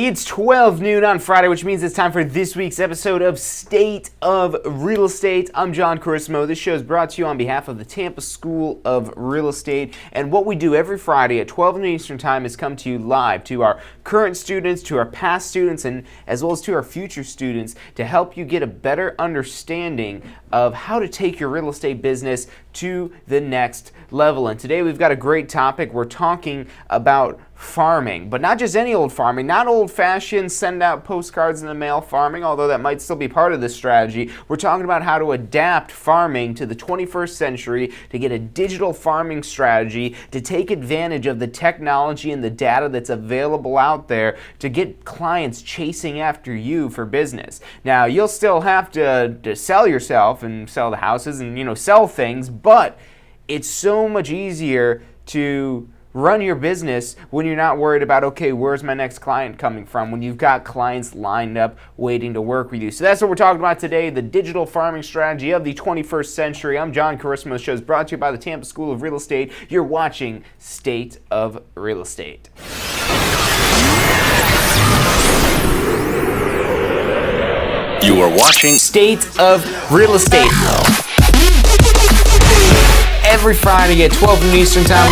everybody, it's 12 noon on Friday, which means it's time for this week's episode of State of Real Estate. I'm John Carissimo. This show is brought to you on behalf of the Tampa School of Real Estate. And what we do every Friday at 12 noon Eastern Time is come to you live to our current students, to our past students, and as well as to our future students to help you get a better understanding of how to take your real estate business to the next level. And today we've got a great topic. We're talking about farming, but not just any old farming, not old-fashioned send out postcards in the mail farming, although that might still be part of this strategy. We're talking about how to adapt farming to the 21st century, to get a digital farming strategy, to take advantage of the technology and the data that's available out there to get clients chasing after you for business. Now, you'll still have to sell yourself and sell the houses and, sell things, but it's so much easier to run your business when you're not worried about, okay, where's my next client coming from, when you've got clients lined up waiting to work with you. So that's what we're talking about today, the digital farming strategy of the 21st century. I'm John Carissimo. The show is brought to you by the Tampa School of Real Estate. You're watching State of Real Estate. You are watching State of Real Estate. Every Friday at 12 noon Eastern Time.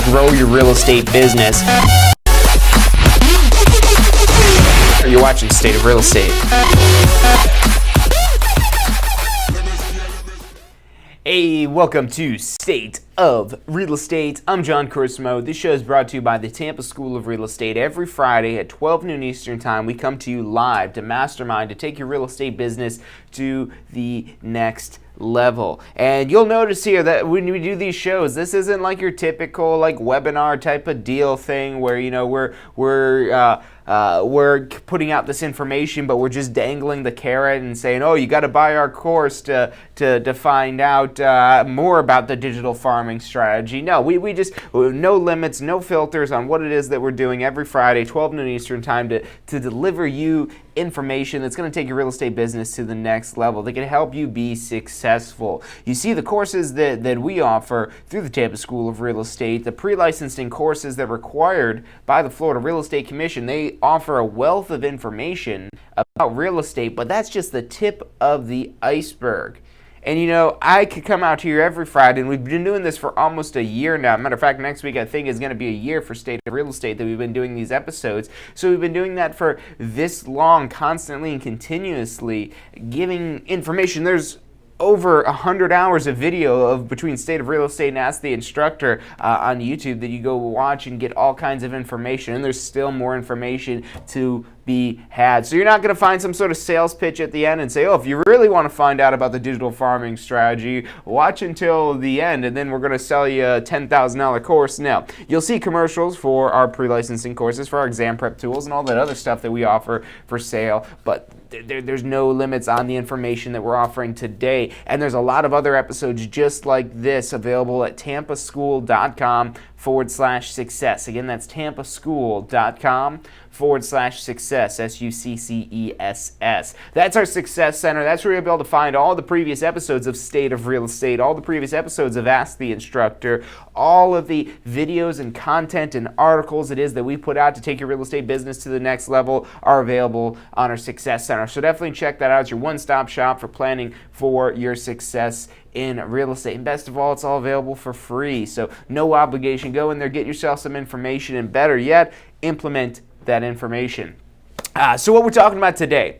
Grow your real estate business. You're watching State of Real Estate. Hey, welcome to State of Real Estate. I'm John Carissimo. This show is brought to you by the Tampa School of Real Estate. Every Friday at 12 noon Eastern Time, we come to you live to mastermind, to take your real estate business to the next level. And you'll notice here that when we do these shows, this isn't like your typical webinar type of deal thing where we're putting out this information, but we're just dangling the carrot and saying, oh, you got to buy our course to find out more about the digital farming strategy. No, we just, no limits, no filters on what it is that we're doing every Friday, 12 noon Eastern Time to deliver you information that's going to take your real estate business to the next level, that can help you be successful. You see, the courses that we offer through the Tampa School of Real Estate, the pre-licensing courses that are required by the Florida Real Estate Commission, they offer a wealth of information about real estate, but that's just the tip of the iceberg. And I could come out here every Friday, and we've been doing this for almost a year now. Matter of fact, next week I think is going to be a year for State of Real Estate that we've been doing these episodes. So we've been doing that for this long, constantly and continuously, giving information. There's over 100 hours of video of between State of Real Estate and Ask the Instructor on YouTube that you go watch and get all kinds of information. And there's still more information to be had. So you're not going to find some sort of sales pitch at the end and say, oh, if you really want to find out about the digital farming strategy, watch until the end and then we're going to sell you a $10,000 course. No, you'll see commercials for our pre-licensing courses, for our exam prep tools and all that other stuff that we offer for sale, but there's no limits on the information that we're offering today. And there's a lot of other episodes just like this available at tampaschool.com/success. Again, that's tampaschool.com/success, SUCCESS. That's our Success Center. That's where you'll be able to find all the previous episodes of State of Real Estate, all the previous episodes of Ask the Instructor, all of the videos and content and articles it is that we put out to take your real estate business to the next level are available on our Success Center. So definitely check that out. It's your one-stop shop for planning for your success in real estate. And best of all, it's all available for free. So no obligation. Go in there, get yourself some information, and better yet, implement that information. So what we're talking about today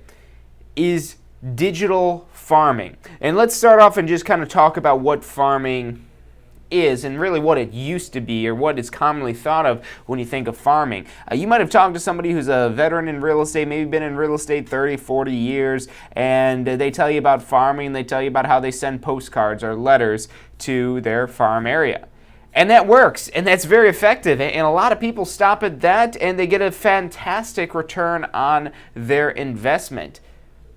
is digital farming. And let's start off and just kind of talk about what farming is and really what it used to be, or what is commonly thought of when you think of farming. You might have talked to somebody who's a veteran in real estate, maybe been in real estate 30, 40 years, and they tell you about farming, and they tell you about how they send postcards or letters to their farm area. And that works, and that's very effective, and a lot of people stop at that and they get a fantastic return on their investment.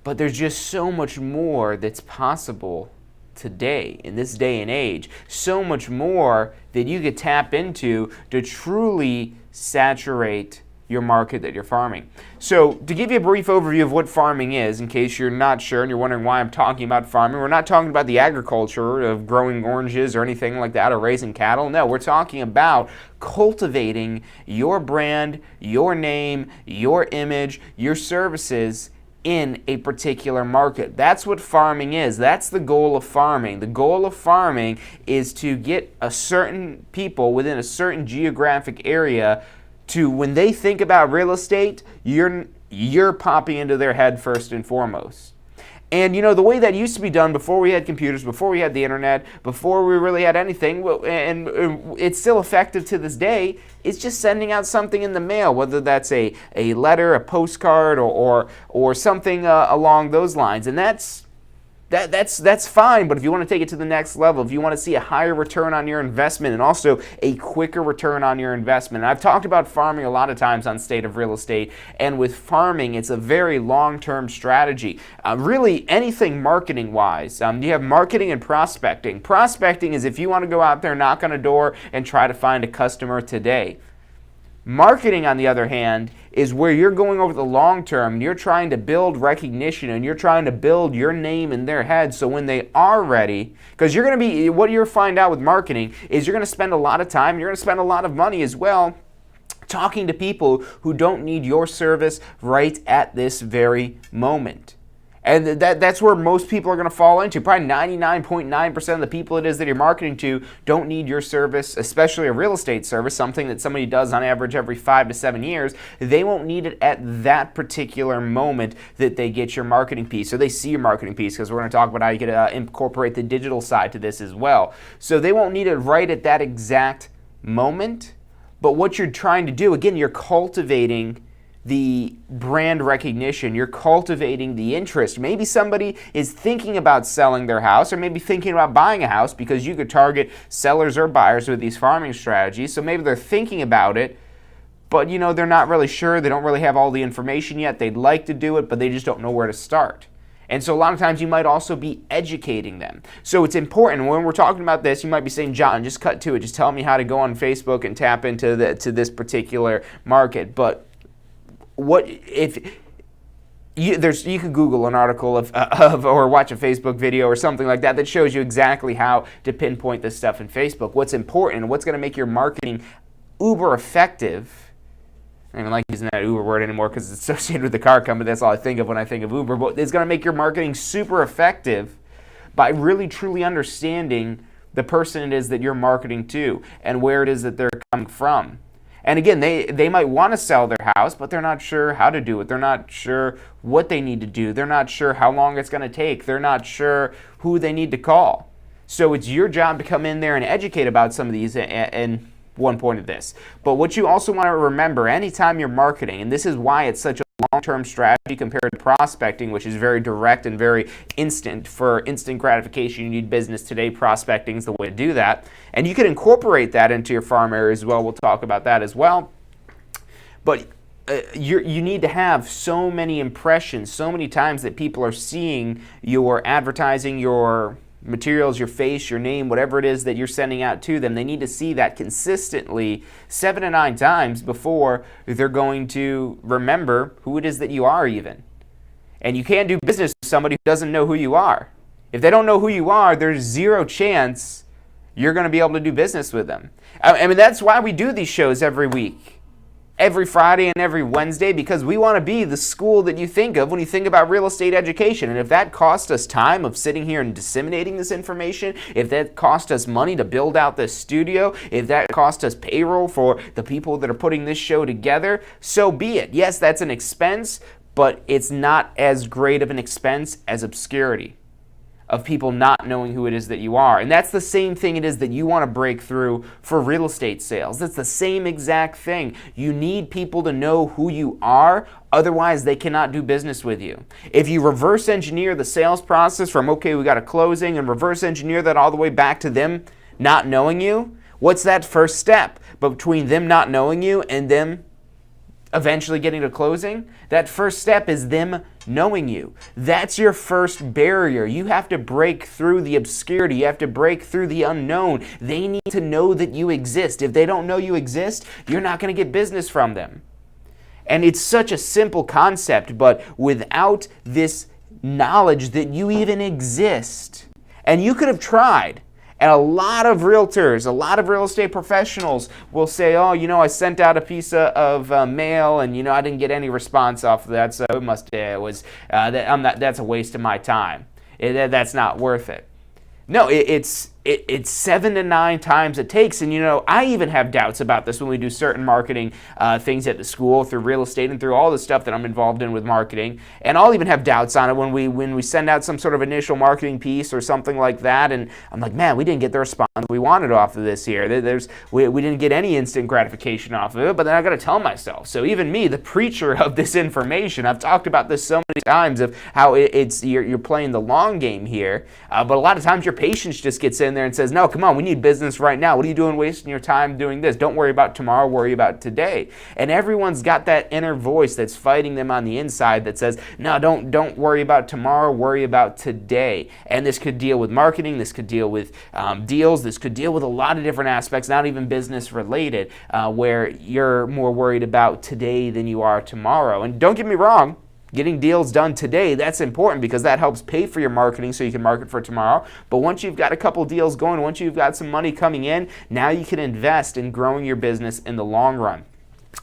But there's just so much more that's possible today, in this day and age, so much more that you could tap into to truly saturate your market that you're farming. So to give you a brief overview of what farming is, in case you're not sure and you're wondering why I'm talking about farming, we're not talking about the agriculture of growing oranges or anything like that or raising cattle. No, we're talking about cultivating your brand, your name, your image, your services in a particular market. That's what farming is. That's the goal of farming. The goal of farming is to get a certain people within a certain geographic area to, when they think about real estate, you're popping into their head first and foremost. And the way that used to be done before we had computers, before we had the internet, before we really had anything, and it's still effective to this day, is just sending out something in the mail, whether that's a letter, a postcard, or something along those lines. And that's fine, but if you want to take it to the next level, if you want to see a higher return on your investment and also a quicker return on your investment, and I've talked about farming a lot of times on State of Real Estate, and with farming, it's a very long-term strategy. Really, anything marketing-wise, you have marketing and prospecting. Prospecting is if you want to go out there, knock on a door, and try to find a customer today. Marketing, on the other hand, is where you're going over the long term and you're trying to build recognition and you're trying to build your name in their head so when they are ready, because you're going to be, what you'll find out with marketing is you're going to spend a lot of time, you're going to spend a lot of money as well talking to people who don't need your service right at this very moment. And that's where most people are going to fall into. Probably 99.9% of the people it is that you're marketing to don't need your service, especially a real estate service, something that somebody does on average every 5 to 7 years. They won't need it at that particular moment that they get your marketing piece, or they see your marketing piece, because we're going to talk about how you can incorporate the digital side to this as well. So they won't need it right at that exact moment. But what you're trying to do, again, you're cultivating the brand recognition, you're cultivating the interest. Maybe somebody is thinking about selling their house or maybe thinking about buying a house, because you could target sellers or buyers with these farming strategies. So maybe they're thinking about it, but they're not really sure. They don't really have all the information yet. They'd like to do it, but they just don't know where to start. And so a lot of times you might also be educating them. So it's important when we're talking about this, you might be saying, John, just cut to it. Just tell me how to go on Facebook and tap into to this particular market. But what if you can Google an article of or watch a Facebook video or something like that shows you exactly how to pinpoint this stuff in Facebook. What's important and what's going to make your marketing uber effective. I don't even like using that Uber word anymore because it's associated with the car company. That's all I think of when I think of Uber. But it's going to make your marketing super effective by really truly understanding the person it is that you're marketing to and where it is that they're coming from. And again, they might want to sell their house, but they're not sure how to do it. They're not sure what they need to do. They're not sure how long it's going to take. They're not sure who they need to call. So it's your job to come in there and educate about some of these and one point of this. But what you also want to remember anytime you're marketing, and this is why it's such a long-term strategy compared to prospecting, which is very direct and very instant. For instant gratification, you need business today. Prospecting is the way to do that. And you can incorporate that into your farm area as well. We'll talk about that as well. But you need to have so many impressions, so many times that people are seeing your advertising, your materials, your face, your name, whatever it is that you're sending out to them. They need to see that consistently 7 to 9 times before they're going to remember who it is that you are even. And you can't do business with somebody who doesn't know who you are. If they don't know who you are, there's zero chance you're going to be able to do business with them. I mean, that's why we do these shows every week. Every Friday and every Wednesday, because we want to be the school that you think of when you think about real estate education. And if that cost us time of sitting here and disseminating this information, if that cost us money to build out this studio, if that cost us payroll for the people that are putting this show together, so be it. Yes, that's an expense, but it's not as great of an expense as obscurity of people not knowing who it is that you are. And that's the same thing it is that you want to break through for real estate sales. That's the same exact thing. You need people to know who you are, otherwise they cannot do business with you. If you reverse engineer the sales process from, okay, we got a closing, and reverse engineer that all the way back to them not knowing you, what's that first step? But between them not knowing you and them eventually getting to closing, that first step is them knowing you. That's your first barrier. You have to break through the obscurity. You have to break through the unknown. They need to know that you exist. If they don't know you exist, you're not going to get business from them. And it's such a simple concept, but without this knowledge that you even exist. And you could have tried. And a lot of realtors, a lot of real estate professionals will say, oh, I sent out a piece of mail and, I didn't get any response off of that, so that's a waste of my time. That's not worth it. No, it's 7 to 9 times it takes. And, I even have doubts about this when we do certain marketing things at the school, through real estate and through all the stuff that I'm involved in with marketing. And I'll even have doubts on it when we send out some sort of initial marketing piece or something like that. And I'm like, man, we didn't get the response we wanted off of this here. We didn't get any instant gratification off of it, but then I got to tell myself. So even me, the preacher of this information, I've talked about this so many times of how you're playing the long game here. But a lot of times your patience just gets in there and says, no, come on, we need business right now. What are you doing wasting your time doing this? Don't worry about tomorrow, worry about today. And everyone's got that inner voice that's fighting them on the inside that says, no, don't worry about tomorrow, worry about today. And this could deal with marketing, this could deal with deals, this could deal with a lot of different aspects, not even business related, where you're more worried about today than you are tomorrow. And don't get me wrong, getting deals done today, that's important because that helps pay for your marketing so you can market for tomorrow. But once you've got a couple deals going, once you've got some money coming in, now you can invest in growing your business in the long run.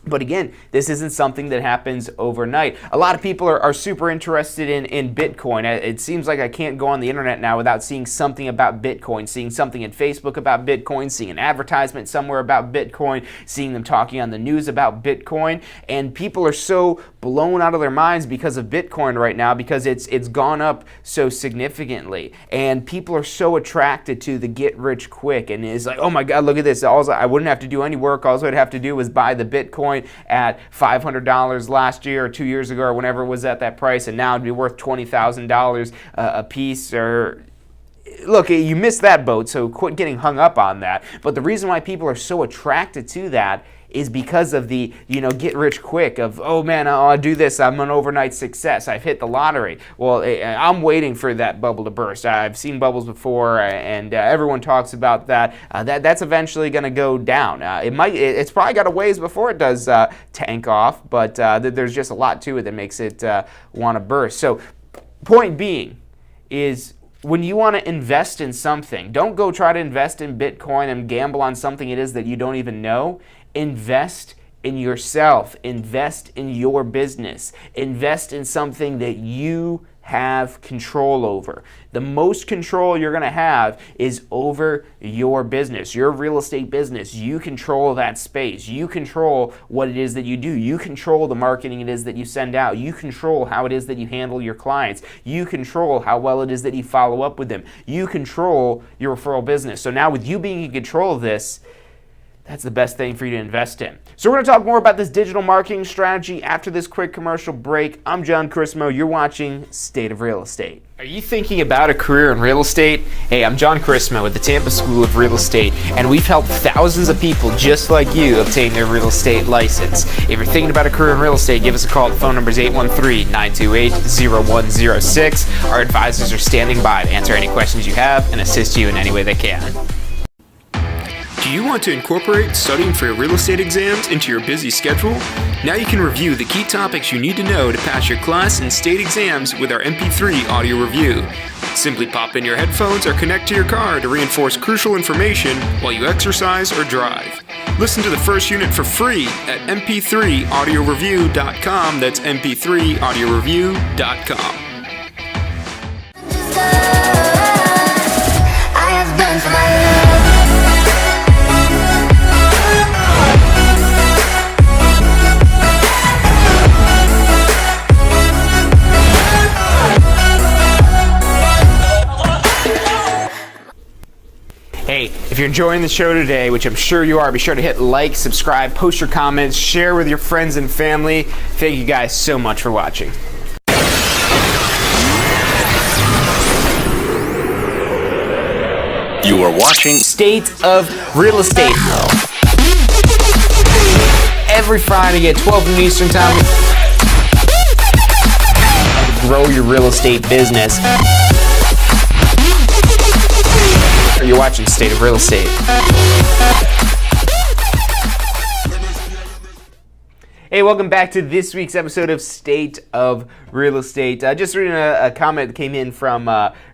But again, this isn't something that happens overnight. A lot of people are super interested in Bitcoin. It seems like I can't go on the internet now without seeing something about Bitcoin, seeing something in Facebook about Bitcoin, seeing an advertisement somewhere about Bitcoin, seeing them talking on the news about Bitcoin. And people are so blown out of their minds because of Bitcoin right now because it's gone up so significantly. And people are so attracted to the get rich quick. And it's like, oh my God, look at this. I wouldn't have to do any work. All I'd have to do was buy the Bitcoin at $500 last year or 2 years ago or whenever it was at that price, and now it'd be worth $20,000 a piece. Or look, you missed that boat, so quit getting hung up on that. But the reason why people are so attracted to that is because of the, get rich quick of, oh man, I'll do this, I'm an overnight success, I've hit the lottery. Well, I'm waiting for that bubble to burst. I've seen bubbles before, and everyone talks about that. That's eventually going to go down. It's probably got a ways before it does tank off, but there's just a lot to it that makes it want to burst. So, point being is, when you want to invest in something, don't go try to invest in Bitcoin and gamble on something it is that you don't even know. Invest in yourself. Invest in your business. Invest in something that you have control over. The most control you're going to have is over your business, your real estate business. You control that space. You control what it is that you do. You control the marketing it is that you send out. You control how it is that you handle your clients. You control how well it is that you follow up with them. You control your referral business. So now with you being in control of this, that's the best thing for you to invest in. So we're going to talk more about this digital marketing strategy after this quick commercial break. I'm John Chrismo. You're watching State of Real Estate. Are you thinking about a career in real estate? Hey, I'm John Chrismo with the Tampa School of Real Estate, and we've helped thousands of people just like you obtain their real estate license. If you're thinking about a career in real estate, give us a call. The phone number is 813-928-0106. Our advisors are standing by to answer any questions you have and assist you in any way they can. Do you want to incorporate studying for your real estate exams into your busy schedule? Now you can review the key topics you need to know to pass your class and state exams with our MP3 audio review. Simply pop in your headphones or connect to your car to reinforce crucial information while you exercise or drive. Listen to the first unit for free at mp3audioreview.com. That's mp3audioreview.com. Hey, if you're enjoying the show today, which I'm sure you are, be sure to hit like, subscribe, post your comments, share with your friends and family. Thank you guys so much for watching. You are watching State of Real Estate. Every Friday at 12 noon Eastern Time. Grow your real estate business. You're watching State of Real Estate. Hey, welcome back to this week's episode of State of Real Estate. Just reading a comment that came in from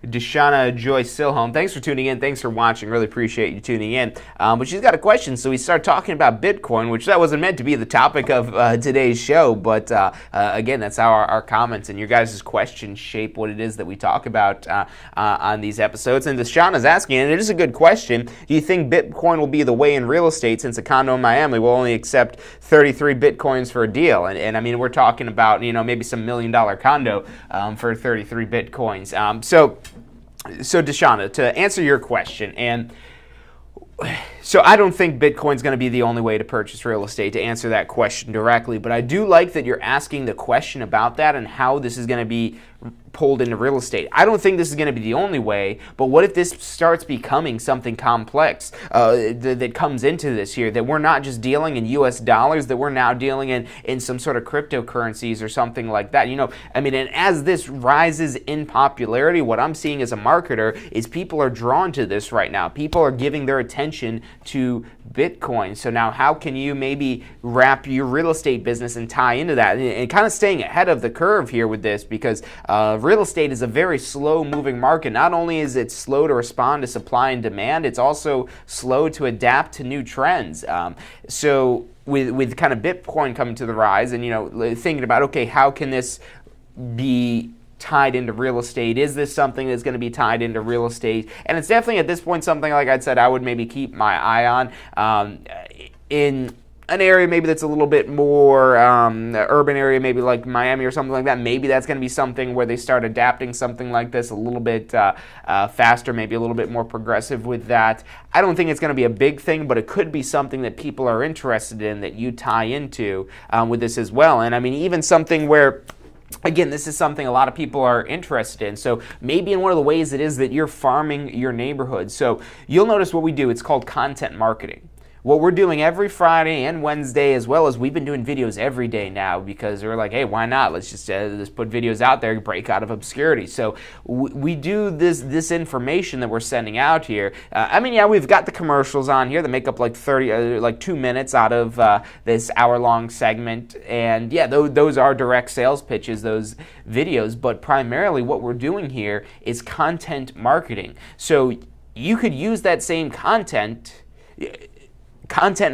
Deshauna Joy Silholm. Thanks for tuning in. Thanks for watching. Really appreciate you tuning in. But she's got a question, so we start talking about Bitcoin, which that wasn't meant to be the topic of today's show. But again, that's how our comments and your guys' questions shape what it is that we talk about on these episodes. And Deshauna's asking, and it is a good question, do you think Bitcoin will be the way in real estate since a condo in Miami will only accept 33 Bitcoins for a deal? And I mean, we're talking about, maybe some $1 million condo for 33 Bitcoins. So Deshauna, to answer your question, and so I don't think Bitcoin's going to be the only way to purchase real estate, to answer that question directly, but I do like that you're asking the question about that and how this is going to be pulled into real estate. I don't think this is going to be the only way, but what if this starts becoming something complex that comes into this here, that we're not just dealing in US dollars, that we're now dealing in some sort of cryptocurrencies or something like that. And as this rises in popularity, what I'm seeing as a marketer is people are drawn to this right now. People are giving their attention to Bitcoin. So now how can you maybe wrap your real estate business and tie into that and kind of staying ahead of the curve here with this, because real estate is a very slow moving market. Not only is it slow to respond to supply and demand, it's also slow to adapt to new trends. So with kind of Bitcoin coming to the rise and, thinking about, okay, how can this be tied into real estate? Is this something that's going to be tied into real estate? And it's definitely at this point something, like I said, I would maybe keep my eye on in an area maybe that's a little bit more urban area, maybe like Miami or something like that. Maybe that's going to be something where they start adapting something like this a little bit faster, maybe a little bit more progressive with that. I don't think it's going to be a big thing, but it could be something that people are interested in that you tie into with this as well. And even something where, again, this is something a lot of people are interested in. So maybe in one of the ways it is that you're farming your neighborhood. So you'll notice what we do. It's called content marketing. What we're doing every Friday and Wednesday, as well as we've been doing videos every day now, because we're like, hey, why not? Let's just let's put videos out there, break out of obscurity. So we do this information that we're sending out here. We've got the commercials on here that make up like 2 minutes out of this hour-long segment. And yeah, those are direct sales pitches, those videos. But primarily what we're doing here is content marketing. So you could use that same content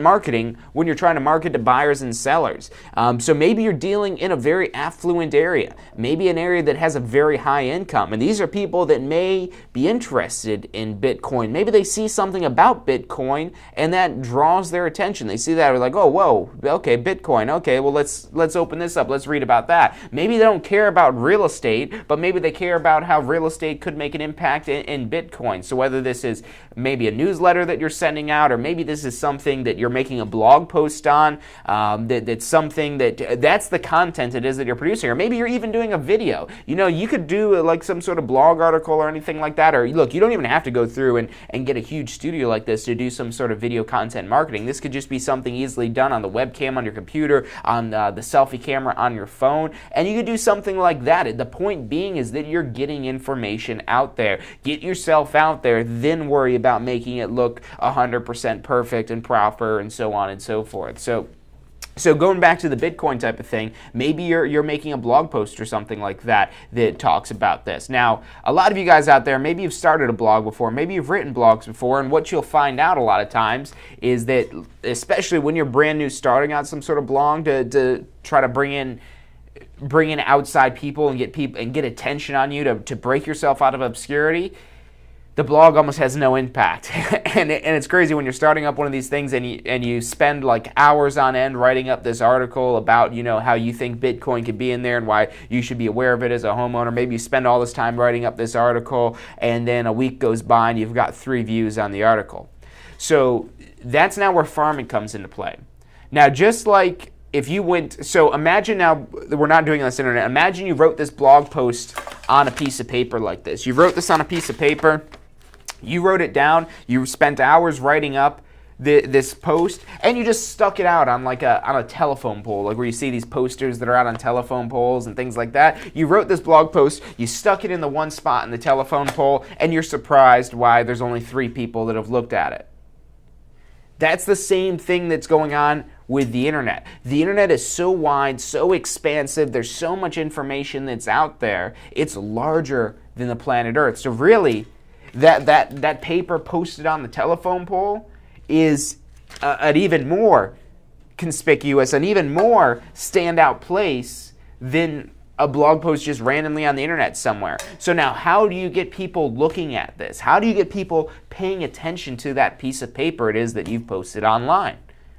marketing when you're trying to market to buyers and sellers. So maybe you're dealing in a very affluent area, maybe an area that has a very high income, and these are people that may be interested in Bitcoin. Maybe they see something about Bitcoin and that draws their attention. They see that, they're like, oh, whoa, okay, Bitcoin, okay, well let's open this up, let's read about that. Maybe they don't care about real estate, but maybe they care about how real estate could make an impact in Bitcoin. So whether this is maybe a newsletter that you're sending out, or maybe this is something that you're making a blog post on, that's something that's the content it is that you're producing, or maybe you're even doing a video. You could do like some sort of blog article or anything like that, or look, you don't even have to go through and get a huge studio like this to do some sort of video content marketing. This could just be something easily done on the webcam on your computer, on the selfie camera on your phone, and you could do something like that. The point being is that you're getting information out there. Get yourself out there, then worry about making it look 100% perfect and proper and so on and so forth. So going back to the Bitcoin type of thing, maybe you're making a blog post or something like that talks about this. Now, a lot of you guys out there, maybe you've started a blog before, maybe you've written blogs before, and what you'll find out a lot of times is that, especially when you're brand new starting out some sort of blog, to try to bring in outside people and get attention on you to break yourself out of obscurity, the blog almost has no impact. and it's crazy when you're starting up one of these things and you spend like hours on end writing up this article about, how you think Bitcoin could be in there and why you should be aware of it as a homeowner. Maybe you spend all this time writing up this article, and then a week goes by and you've got 3 views on the article. So that's now where farming comes into play. Now, just like if you imagine now, we're not doing this internet, imagine you wrote this blog post on a piece of paper like this. You wrote this on a piece of paper. You wrote it down, you spent hours writing up this post, and you just stuck it out on on a telephone pole, like where you see these posters that are out on telephone poles and things like that. You wrote this blog post, you stuck it in the one spot in the telephone pole, and you're surprised why there's only 3 people that have looked at it. That's the same thing that's going on with the internet. The internet is so wide, so expansive, there's so much information that's out there, it's larger than the planet Earth. So really, that paper posted on the telephone pole is an even more conspicuous, an even more standout place than a blog post just randomly on the internet somewhere. So now, how do you get people looking at this? How do you get people paying attention to that piece of paper it is that you've posted online?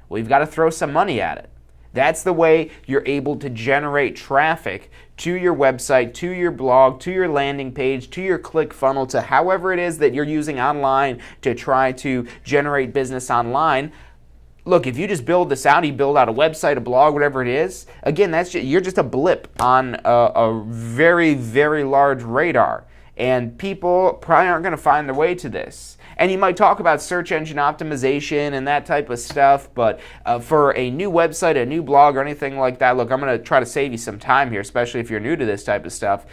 Well, you've got to throw some money at it. That's the way you're able to generate traffic to your website, to your blog, to your landing page, to your ClickFunnels, to however it is that you're using online to try to generate business online. Look, if you just build this out, you build out a website, a blog, whatever it is, again, you're just a blip on a very, very large radar. And people probably aren't going to find their way to this. And you might talk about search engine optimization and that type of stuff, but for a new website, a new blog, or anything like that, look, I'm going to try to save you some time here, especially if you're new to this type of stuff.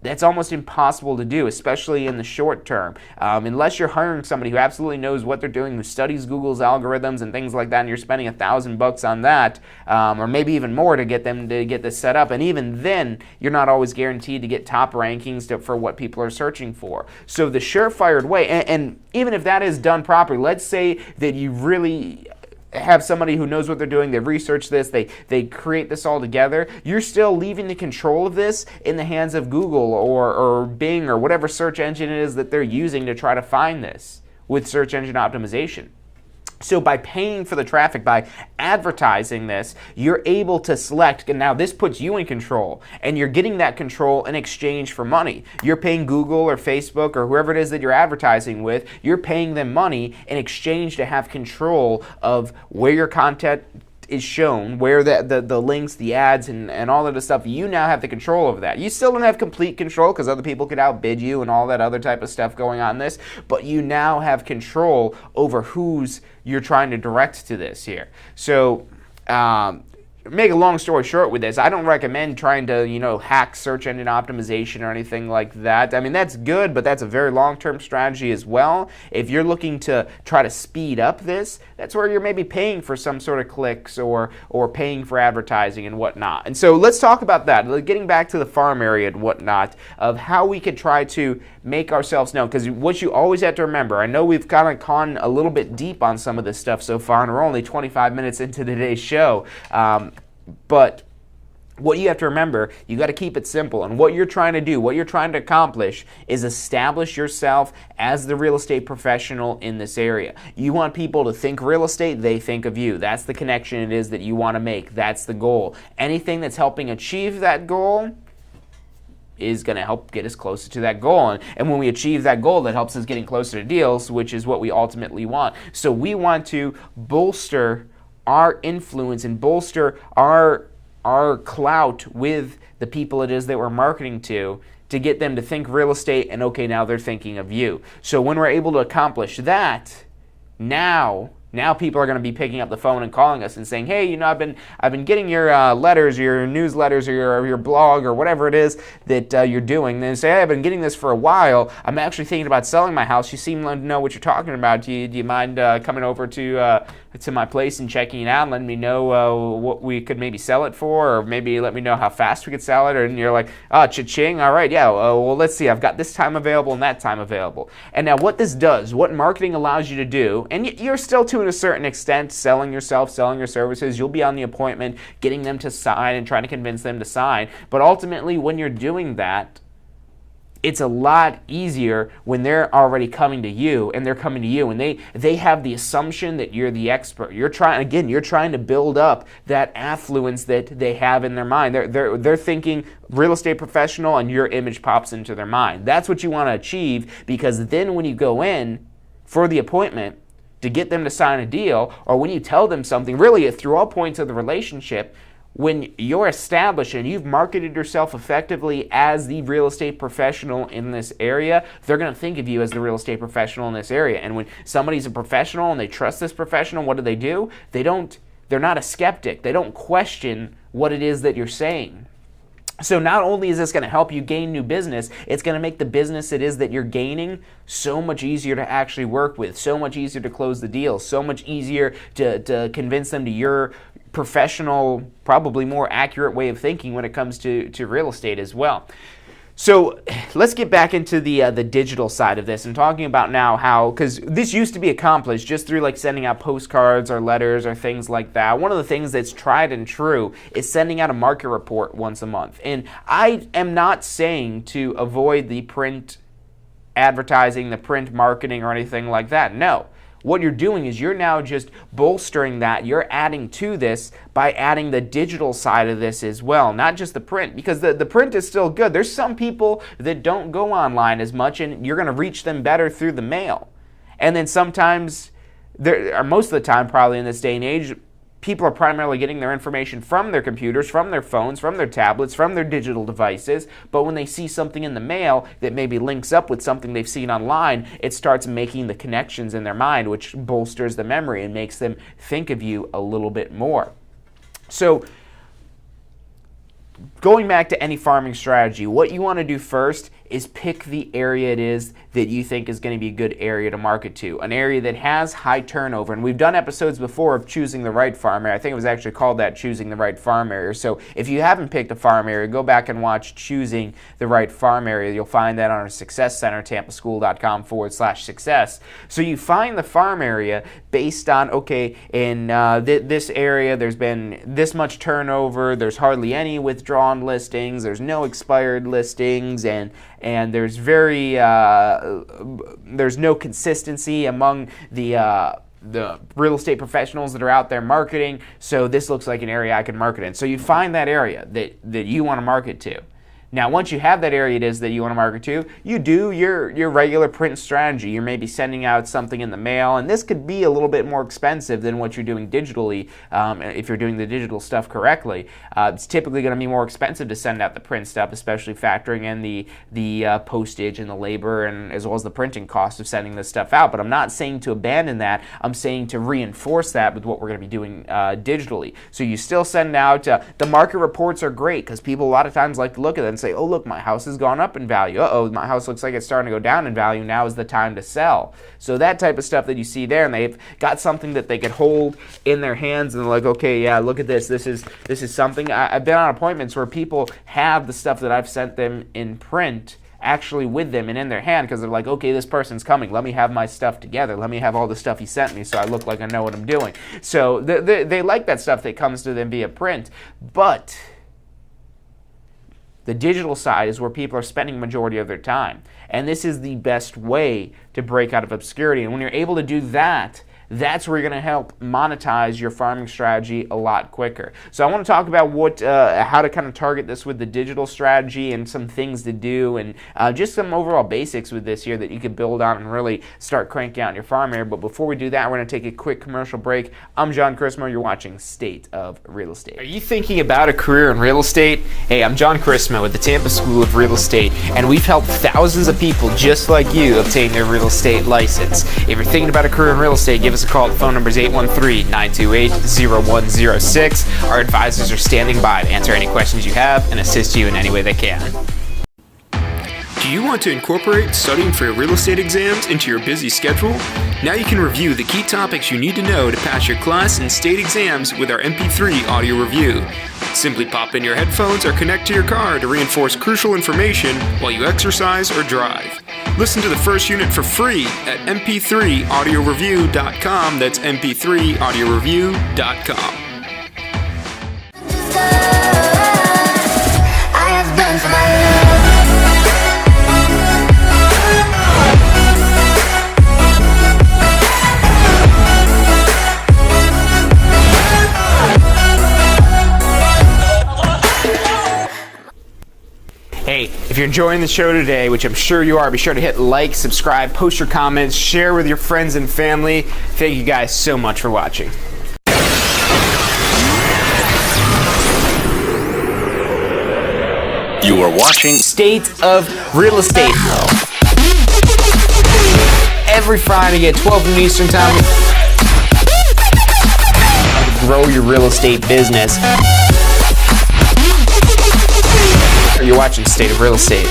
That's almost impossible to do, especially in the short term. Unless you're hiring somebody who absolutely knows what they're doing, who studies Google's algorithms and things like that, and you're spending $1,000 on that, or maybe even more to get them to get this set up. And even then, you're not always guaranteed to get top rankings for what people are searching for. So the surefire way, and even if that is done properly, let's say that you really have somebody who knows what they're doing, they've researched this, they create this all together, you're still leaving the control of this in the hands of Google or Bing or whatever search engine it is that they're using to try to find this with search engine optimization. So by paying for the traffic, by advertising this, you're able to select, and now this puts you in control, and you're getting that control in exchange for money. You're paying Google or Facebook or whoever it is that you're advertising with, you're paying them money in exchange to have control of where your content is shown, where the links, the ads, and all of the stuff. You now have the control over that. You still don't have complete control because other people could outbid you and all that other type of stuff going on in this, but you now have control over who's you're trying to direct to this here. So make a long story short with this, I don't recommend trying to, hack search engine optimization or anything like that. I mean, that's good, but that's a very long-term strategy as well. If you're looking to try to speed up this, that's where you're maybe paying for some sort of clicks or paying for advertising and whatnot. And so let's talk about that. Getting back to the farm area and whatnot, of how we could try to make ourselves known. Because what you always have to remember, I know we've kind of gone a little bit deep on some of this stuff so far, and we're only 25 minutes into today's show. But what you have to remember, you got to keep it simple. And what you're trying to do, what you're trying to accomplish, is establish yourself as the real estate professional in this area. You want people to think real estate, they think of you. That's the connection it is that you want to make. That's the goal. Anything that's helping achieve that goal is going to help get us closer to that goal. And when we achieve that goal, that helps us getting closer to deals, which is what we ultimately want. So we want to bolster our influence and bolster our clout with the people it is that we're marketing to get them to think real estate, and okay, now they're thinking of you. So when we're able to accomplish that, now people are going to be picking up the phone and calling us and saying, hey, I've been getting your letters, your newsletters, or your blog, or whatever it is that you're doing. Then say, hey, I've been getting this for a while. I'm actually thinking about selling my house. You seem to know what you're talking about. Do you mind coming over to my place and checking it out and letting me know what we could maybe sell it for, or maybe let me know how fast we could sell it? And you're like, cha-ching, all right, yeah, well, let's see, I've got this time available and that time available. And now what this does, what marketing allows you to do, and you're still to a certain extent selling yourself, selling your services, you'll be on the appointment, getting them to sign and trying to convince them to sign, but ultimately when you're doing that, it's a lot easier when they're already coming to you, and they're coming to you, and they have the assumption that you're the expert. You're trying to build up that affluence that they have in their mind. They're thinking real estate professional, and your image pops into their mind. That's what you want to achieve, because then when you go in for the appointment to get them to sign a deal, or when you tell them something, really through all points of the relationship, when you're established and you've marketed yourself effectively as the real estate professional in this area, they're going to think of you as the real estate professional in this area. And when somebody's a professional and they trust this professional, what do? They're not a skeptic. They don't question what it is that you're saying. So not only is this going to help you gain new business, it's going to make the business it is that you're gaining so much easier to actually work with, so much easier to close the deal, so much easier to convince them to your professional, probably more accurate way of thinking when it comes to real estate as well. So let's get back into the digital side of this and talking about now how, because this used to be accomplished just through like sending out postcards or letters or things like that. One of the things that's tried and true is sending out a market report once a month. And I am not saying to avoid the print advertising, the print marketing or anything like that. No. What you're doing is you're now just bolstering that. You're adding to this by adding the digital side of this as well, not just the print, because the print is still good. There's some people that don't go online as much, and you're going to reach them better through the mail. And then sometimes, or most of the time probably in this day and age, people are primarily getting their information from their computers, from their phones, from their tablets, from their digital devices. But when they see something in the mail that maybe links up with something they've seen online, it starts making the connections in their mind, which bolsters the memory and makes them think of you a little bit more. So, going back to any farming strategy, what you want to do first is pick the area it is that you think is going to be a good area to market to, an area that has high turnover. And we've done episodes before of choosing the right farm area. I think it was actually called that, choosing the right farm area. So if you haven't picked a farm area, go back and watch choosing the right farm area. You'll find that on our Success Center, tampaschool.com/success. So you find the farm area based on, okay, in this area there's been this much turnover, there's hardly any withdrawn listings, there's no expired listings, and there's there's no consistency among the real estate professionals that are out there marketing. So this looks like an area I can market in. So you find that area that you want to market to. Now, once you have that area it is that you want to market to, you do your regular print strategy. You're maybe sending out something in the mail, and this could be a little bit more expensive than what you're doing digitally if you're doing the digital stuff correctly. It's typically going to be more expensive to send out the print stuff, especially factoring in the postage and the labor, and as well as the printing cost of sending this stuff out. But I'm not saying to abandon that. I'm saying to reinforce that with what we're going to be doing digitally. So you still send out, the market reports are great because people a lot of times like to look at them and say, oh, look, my house has gone up in value. Uh-oh, my house looks like it's starting to go down in value. Now is the time to sell. So that type of stuff that you see there, and they've got something that they could hold in their hands, and they're like, okay, yeah, look at this. This is something. I've been on appointments where people have the stuff that I've sent them in print actually with them and in their hand, because they're like, okay, this person's coming. Let me have my stuff together. Let me have all the stuff he sent me so I look like I know what I'm doing. So they like that stuff that comes to them via print. But the digital side is where people are spending the majority of their time. And this is the best way to break out of obscurity. And when you're able to do that, that's where you're going to help monetize your farming strategy a lot quicker. So I want to talk about how to kind of target this with the digital strategy and some things to do, and just some overall basics with this here that you can build on and really start cranking out in your farm area. But before we do that, we're going to take a quick commercial break. I'm John Chrismo. You're watching State of Real Estate. Are you thinking about a career in real estate? Hey, I'm John Chrismo with the Tampa School of Real Estate, and we've helped thousands of people just like you obtain their real estate license. If you're thinking about a career in real estate, give us a call. The phone number is 813-928-0106. Our advisors are standing by to answer any questions you have and assist you in any way they can. Do you want to incorporate studying for your real estate exams into your busy schedule? Now you can review the key topics you need to know to pass your class and state exams with our MP3 audio review. Simply pop in your headphones or connect to your car to reinforce crucial information while you exercise or drive. Listen to the first unit for free at mp3audioreview.com. That's mp3audioreview.com. Hey, if you're enjoying the show today, which I'm sure you are, be sure to hit like, subscribe, post your comments, share with your friends and family. Thank you guys so much for watching. You are watching State of Real Estate. Every Friday at 12 noon Eastern Time. Grow your real estate business. You're watching State of Real Estate.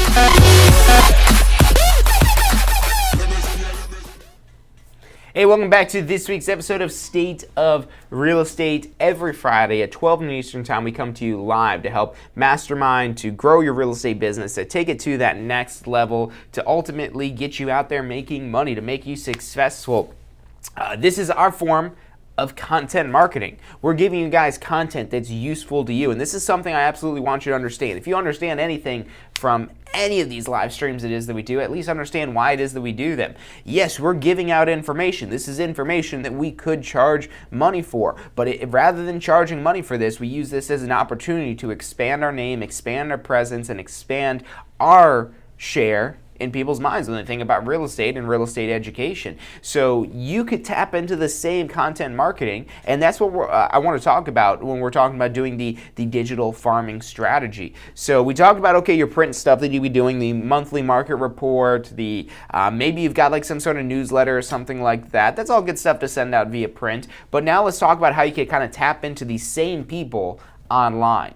Hey, welcome back to this week's episode of State of Real Estate. Every Friday at 12 noon Eastern Time, we come to you live to help mastermind, to grow your real estate business, to take it to that next level, to ultimately get you out there making money, to make you successful. This is our form of content marketing. We're giving you guys content that's useful to you, and this is something I absolutely want you to understand. If you understand anything from any of these live streams it is that we do, at least understand why it is that we do them. Yes, we're giving out information. This is information that we could charge money for, but rather than charging money for this, we use this as an opportunity to expand our name, expand our presence, and expand our share in people's minds when they think about real estate and real estate education. So you could tap into the same content marketing, and that's what I want to talk about when we're talking about doing the digital farming strategy. So we talked about, okay, your print stuff that you'd be doing, the monthly market report, the maybe you've got like some sort of newsletter or something like that. That's all good stuff to send out via print. But now let's talk about how you can kind of tap into these same people online.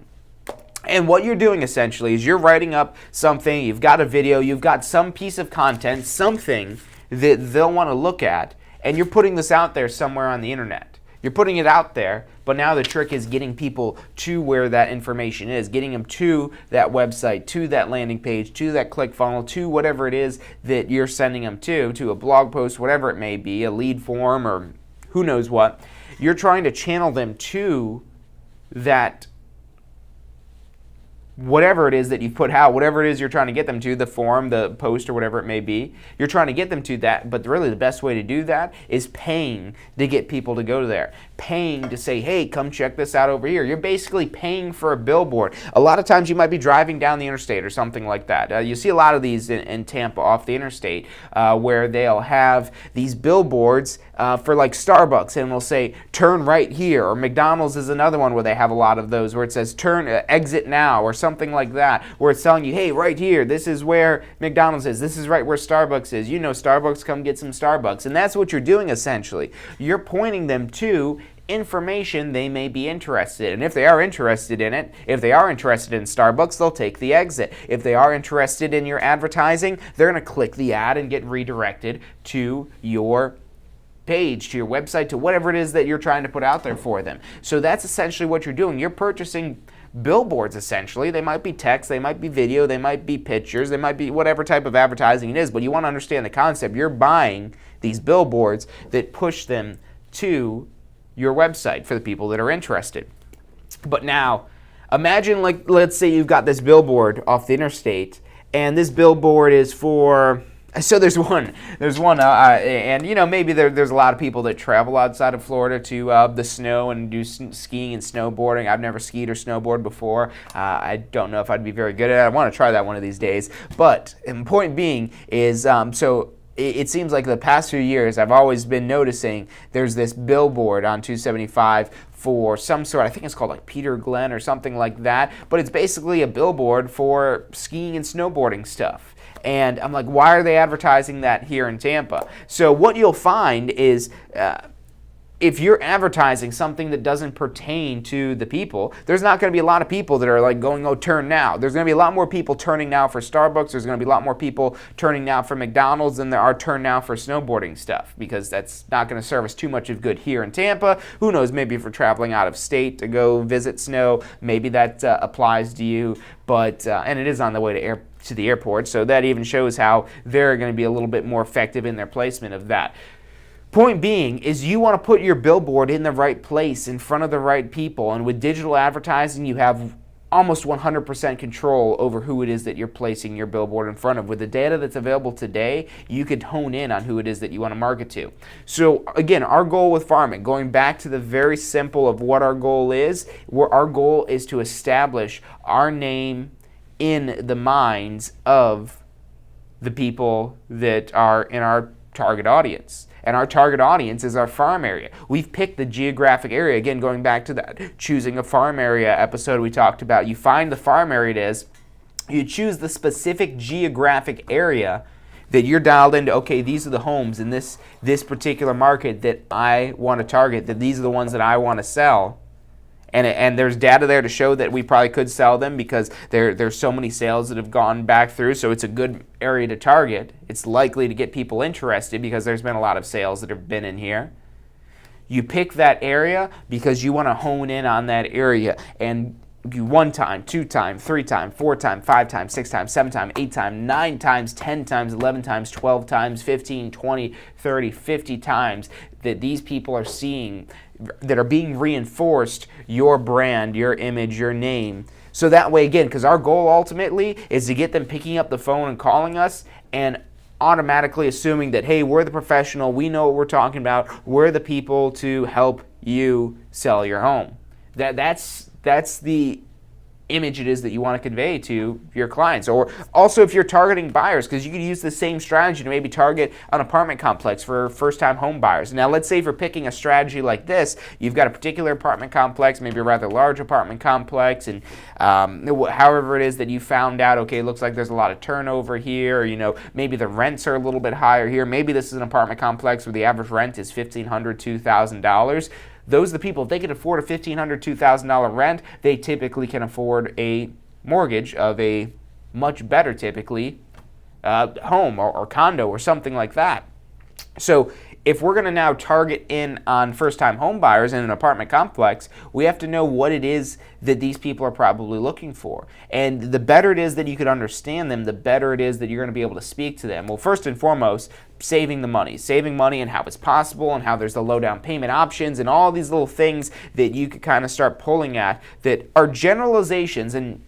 And what you're doing essentially is you're writing up something, you've got a video, you've got some piece of content, something that they'll want to look at, and you're putting this out there somewhere on the internet. You're putting it out there, but now the trick is getting people to where that information is, getting them to that website, to that landing page, to that click funnel, to whatever it is that you're sending them to a blog post, whatever it may be, a lead form or who knows what. You're trying to channel them to that whatever it is that you put out, whatever it is you're trying to get them to, the forum, the post, or whatever it may be, you're trying to get them to that, but really the best way to do that is paying to get people to go there. Paying to say, hey, come check this out over here. You're basically paying for a billboard. A lot of times you might be driving down the interstate or something like that. You see a lot of these in Tampa off the interstate where they'll have these billboards for like Starbucks, and they'll say, turn right here, or McDonald's is another one where they have a lot of those where it says, exit now, or something like that, where it's telling you, hey, right here, this is where McDonald's is, this is right where Starbucks is, you know Starbucks, come get some Starbucks. And that's what you're doing essentially. You're pointing them to information they may be interested in. If they are interested in it, if they are interested in Starbucks, they'll take the exit. If they are interested in your advertising, they're going to click the ad and get redirected to your page, to your website, to whatever it is that you're trying to put out there for them. So that's essentially what you're doing. You're purchasing billboards essentially. They might be text, they might be video, they might be pictures, they might be whatever type of advertising it is, but you want to understand the concept. You're buying these billboards that push them to your website for the people that are interested. But now, imagine like, let's say you've got this billboard off the interstate, and this billboard is for, so there's one, and you know, maybe there's a lot of people that travel outside of Florida to the snow and do skiing and snowboarding. I've never skied or snowboarded before. I don't know if I'd be very good at it. I want to try that one of these days. But the point being is, so it seems like the past few years I've always been noticing there's this billboard on 275 for some sort, I think it's called like Peter Glenn or something like that, but it's basically a billboard for skiing and snowboarding stuff. And I'm like, why are they advertising that here in Tampa? So what you'll find is if you're advertising something that doesn't pertain to the people, there's not going to be a lot of people that are like going, oh, turn now. There's going to be a lot more people turning now for Starbucks. There's going to be a lot more people turning now for McDonald's than there are turn now for snowboarding stuff, because that's not going to serve us too much of good here in Tampa. Who knows, maybe if we're traveling out of state to go visit snow, maybe that applies to you. But and it is on the way to the airport, so that even shows how they're going to be a little bit more effective in their placement of that. Point being is you want to put your billboard in the right place, in front of the right people, and with digital advertising you have almost 100% control over who it is that you're placing your billboard in front of. With the data that's available today, you could hone in on who it is that you want to market to. So again, our goal with farming, going back to the very simple of what our goal is, our goal is to establish our name in the minds of the people that are in our target audience. And our target audience is our farm area. We've picked the geographic area. Again, going back to that choosing a farm area episode we talked about. You find the farm area it is. You choose the specific geographic area that you're dialed into. Okay, these are the homes in this particular market that I want to target. That these are the ones that I want to sell. and there's data there to show that we probably could sell them because there's so many sales that have gone back through, so it's a good area to target. It's likely to get people interested because there's been a lot of sales that have been in here. You pick that area because you want to hone in on that area and you 1 time, 2 time, 3 time, 4 time, 5 times, 6 times, 7 times, 8 times, 9 times, 10 times, 11 times, 12 times, 15, 20, 30, 50 times that these people are seeing that are being reinforced your brand, your image, your name. So that way, again, because our goal ultimately is to get them picking up the phone and calling us and automatically assuming that, hey, we're the professional, we know what we're talking about, we're the people to help you sell your home. That's the image it is that you want to convey to your clients. Or also if you're targeting buyers, because you could use the same strategy to maybe target an apartment complex for first-time home buyers. Now let's say if you're picking a strategy like this, you've got a particular apartment complex, maybe a rather large apartment complex, and however it is that you found out, okay, it looks like there's a lot of turnover here, or, maybe the rents are a little bit higher here, maybe this is an apartment complex where the average rent is $1,500, $2,000. Those are the people, if they can afford a $1,500, $2,000 rent, they typically can afford a mortgage of a much better, typically, home or condo or something like that. So if we're going to now target in on first-time home buyers in an apartment complex, we have to know what it is that these people are probably looking for. And the better it is that you could understand them, the better it is that you're going to be able to speak to them. Well, first and foremost, saving money and how it's possible and how there's the low down payment options and all these little things that you could kind of start pulling at that are generalizations. And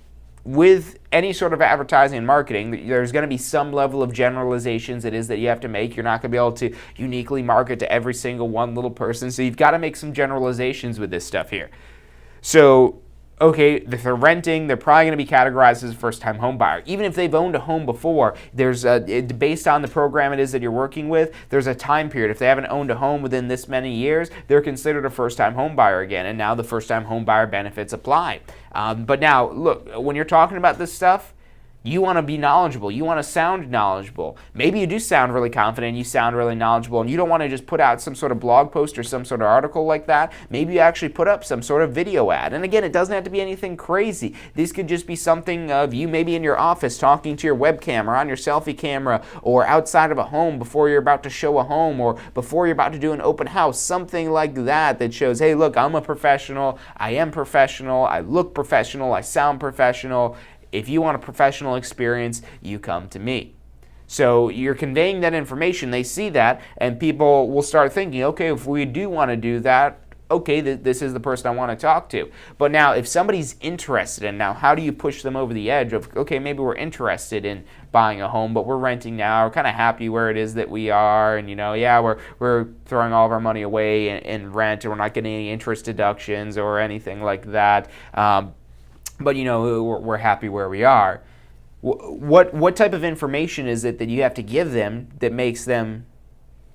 with any sort of advertising and marketing, there's going to be some level of generalizations it is that you have to make. You're not going to be able to uniquely market to every single one little person, so you've got to make some generalizations with this stuff here. So, okay, if they're renting, they're probably going to be categorized as a first-time home buyer. Even if they've owned a home before, there's based on the program it is that you're working with, there's a time period. If they haven't owned a home within this many years, they're considered a first-time home buyer again, and now the first-time home buyer benefits apply. But now, look, when you're talking about this stuff, you want to be knowledgeable. You want to sound knowledgeable. Maybe you do sound really confident, you sound really knowledgeable, and you don't want to just put out some sort of blog post or some sort of article like that. Maybe you actually put up some sort of video ad. And again, it doesn't have to be anything crazy. This could just be something of you maybe in your office talking to your webcam or on your selfie camera or outside of a home before you're about to show a home or before you're about to do an open house, something like that that shows, hey, look, I'm a professional, I am professional, I look professional, I sound professional. If you want a professional experience, you come to me. So you're conveying that information, they see that, and people will start thinking, okay, if we do want to do that, okay, this is the person I want to talk to. But now, if somebody's interested in now, how do you push them over the edge of, okay, maybe we're interested in buying a home, but we're renting now, we're kind of happy where it is that we are, and we're throwing all of our money away in rent, and we're not getting any interest deductions or anything like that. But we're happy where we are. What type of information is it that you have to give them that makes them,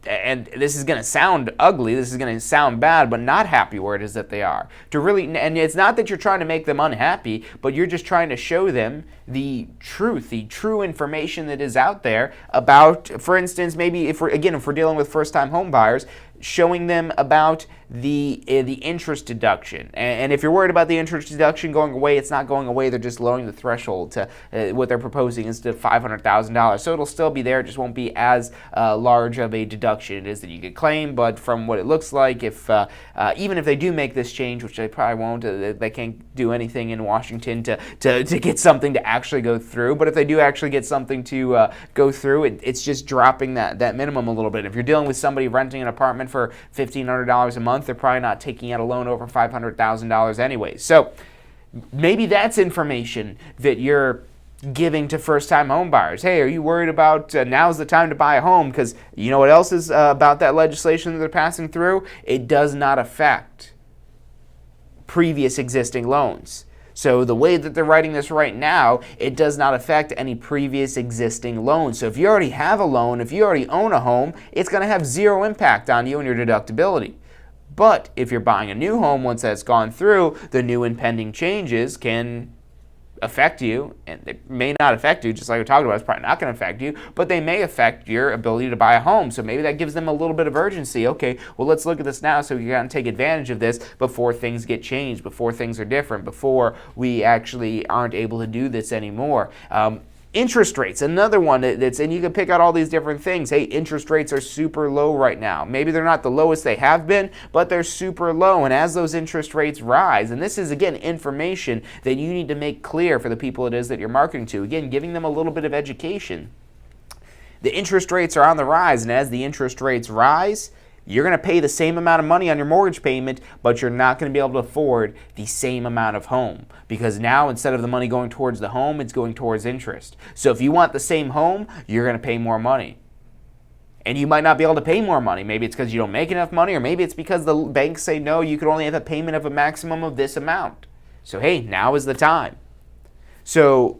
and this is going to sound ugly, this is going to sound bad, but not happy where it is that they are? And it's not that you're trying to make them unhappy, but you're just trying to show them the truth, the true information that is out there about, for instance, maybe if we're dealing with first-time home buyers, showing them about the interest deduction. And if you're worried about the interest deduction going away, it's not going away. They're just lowering the threshold to what they're proposing is to $500,000. So it'll still be there. It just won't be as large of a deduction it is that you could claim. But from what it looks like, if even if they do make this change, which they probably won't, they can't do anything in Washington to get something to actually go through. But if they do actually get something to go through, it's just dropping that minimum a little bit. If you're dealing with somebody renting an apartment for $1,500 a month, they're probably not taking out a loan over $500,000 anyway. So maybe that's information that you're giving to first-time home buyers. Hey, are you worried about now's the time to buy a home? Because you know what else is about that legislation that they're passing through? It does not affect previous existing loans. So the way that they're writing this right now, it does not affect any previous existing loans. So if you already have a loan, if you already own a home, it's going to have zero impact on you and your deductibility. But if you're buying a new home, once that's gone through, the new impending changes can affect you, and they may not affect you, just like we talked about, it's probably not going to affect you, but they may affect your ability to buy a home. So maybe that gives them a little bit of urgency. Okay, well, let's look at this now so we can take advantage of this before things get changed, before things are different, before we actually aren't able to do this anymore. Interest rates, another one that's, and you can pick out all these different things. Hey, interest rates are super low right now. Maybe they're not the lowest they have been, but they're super low. And as those interest rates rise, and this is, again, information that you need to make clear for the people it is that you're marketing to. Again, giving them a little bit of education. The interest rates are on the rise, and as the interest rates rise, you're going to pay the same amount of money on your mortgage payment, but you're not going to be able to afford the same amount of home, because now instead of the money going towards the home, it's going towards interest. So if you want the same home, you're going to pay more money. And you might not be able to pay more money. Maybe it's because you don't make enough money, or maybe it's because the banks say, no, you can only have a payment of a maximum of this amount. So hey, now is the time. So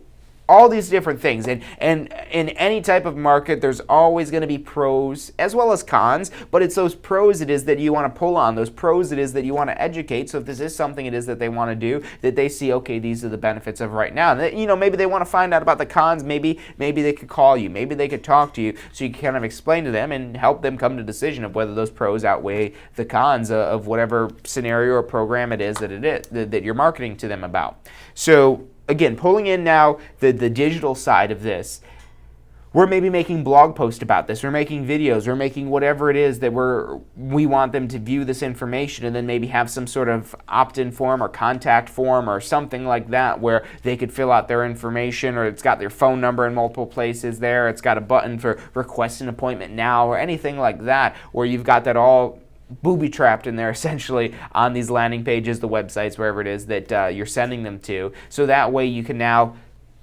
all these different things, and in any type of market, there's always going to be pros as well as cons, but it's those pros it is that you want to pull on, those pros it is that you want to educate. So if this is something it is that they want to do, that they see, okay, these are the benefits of right now. And maybe they want to find out about the cons. Maybe they could call you, maybe they could talk to you, so you can kind of explain to them and help them come to a decision of whether those pros outweigh the cons of whatever scenario or program it is that you're marketing to them about. So again, pulling in now the digital side of this, we're maybe making blog posts about this, we're making videos, we're making whatever it is that we want them to view this information, and then maybe have some sort of opt-in form or contact form or something like that where they could fill out their information, or it's got their phone number in multiple places there, it's got a button for request an appointment now, or anything like that, where you've got that all booby-trapped in there essentially on these landing pages, the websites, wherever it is that you're sending them to. So that way you can now